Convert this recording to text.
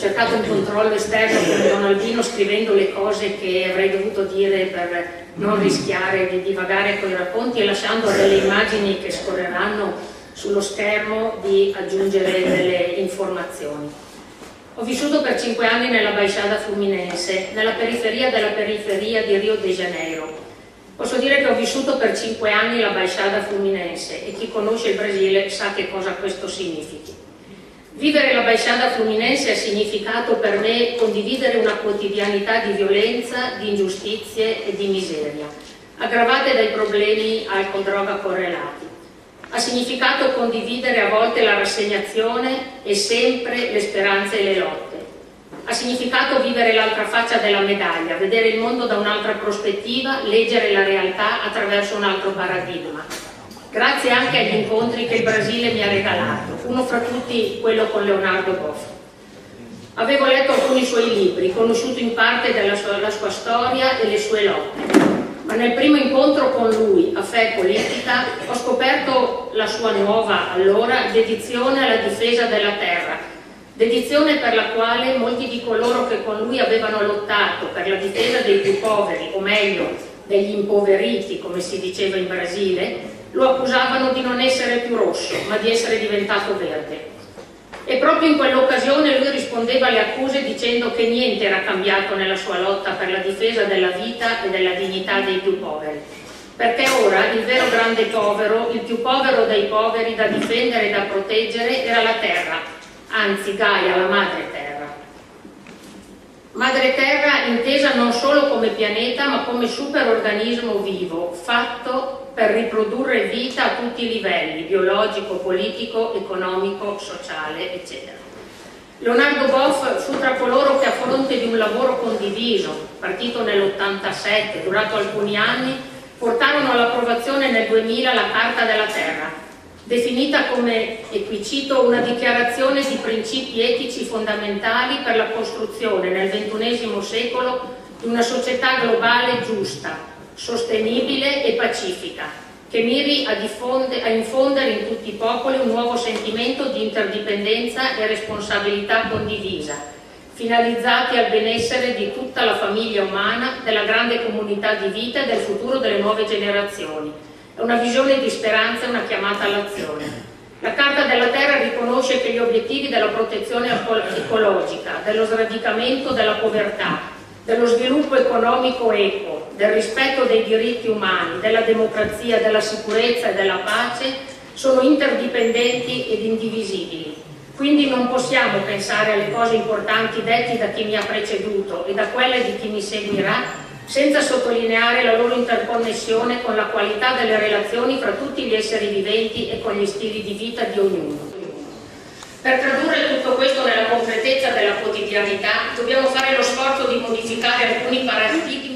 cercato un controllo esterno con Don Albino scrivendo le cose che avrei dovuto dire per non rischiare di divagare con i racconti e lasciando a delle immagini che scorreranno sullo schermo di aggiungere delle informazioni. Ho vissuto per 5 anni nella Baixada Fluminense, nella periferia della periferia di Rio de Janeiro. Posso dire che ho vissuto per 5 anni la Baixada Fluminense e chi conosce il Brasile sa che cosa questo significhi. Vivere la Baixada Fluminense ha significato per me condividere una quotidianità di violenza, di ingiustizie e di miseria, aggravate dai problemi alcol-droga correlati. Ha significato condividere a volte la rassegnazione e sempre le speranze e le lotte. Ha significato vivere l'altra faccia della medaglia, vedere il mondo da un'altra prospettiva, leggere la realtà attraverso un altro paradigma. Grazie anche agli incontri che il Brasile mi ha regalato, uno fra tutti quello con Leonardo Boff. Avevo letto alcuni suoi libri, conosciuto in parte la sua storia e le sue lotte, ma nel primo incontro con lui, a Fé Politica, ho scoperto la sua nuova, allora, dedizione alla difesa della terra, dedizione per la quale molti di coloro che con lui avevano lottato per la difesa dei più poveri, o meglio, degli impoveriti, come si diceva in Brasile, lo accusavano di non essere più rosso, ma di essere diventato verde. E proprio in quell'occasione lui rispondeva alle accuse dicendo che niente era cambiato nella sua lotta per la difesa della vita e della dignità dei più poveri. Perché ora il vero grande povero, il più povero dei poveri da difendere e da proteggere era la terra, anzi Gaia, la madre terra. Madre terra intesa non solo come pianeta ma come superorganismo vivo, fatto per riprodurre vita a tutti i livelli, biologico, politico, economico, sociale, eccetera. Leonardo Boff fu tra coloro che a fronte di un lavoro condiviso, partito nell'87, durato alcuni anni, portarono all'approvazione nel 2000 la Carta della Terra, definita come, e qui cito, una dichiarazione di principi etici fondamentali per la costruzione nel XXI secolo di una società globale giusta, sostenibile e pacifica, che miri a infondere in tutti i popoli un nuovo sentimento di interdipendenza e responsabilità condivisa, finalizzati al benessere di tutta la famiglia umana, della grande comunità di vita e del futuro delle nuove generazioni. È una visione di speranza e una chiamata all'azione. La Carta della Terra riconosce che gli obiettivi della protezione ecologica, dello sradicamento della povertà, dello sviluppo economico equo, del rispetto dei diritti umani, della democrazia, della sicurezza e della pace sono interdipendenti ed indivisibili. Quindi non possiamo pensare alle cose importanti dette da chi mi ha preceduto e da quelle di chi mi seguirà senza sottolineare la loro interconnessione con la qualità delle relazioni fra tutti gli esseri viventi e con gli stili di vita di ognuno. Per tradurre tutto questo nella concretezza della quotidianità dobbiamo fare lo sforzo di modificare alcuni paradigmi